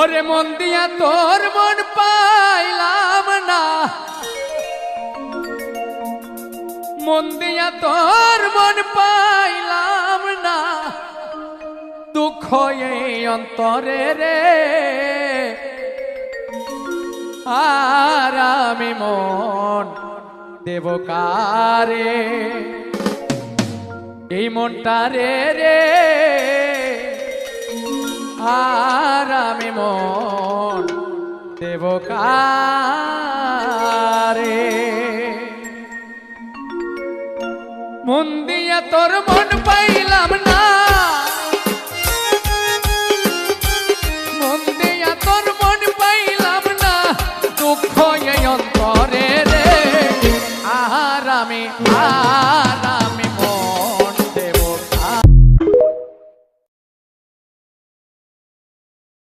ওরে মন দিয়া তোর মন পাইলাম না, মন দিয়া তোর মন পাইলাম না, দুঃখ এই অন্তরে রে। আর আমি মন দেব কারে, এই মনটা রে রে। আর আমি মন দেব কারে, মন দিয়া তোর মন পাই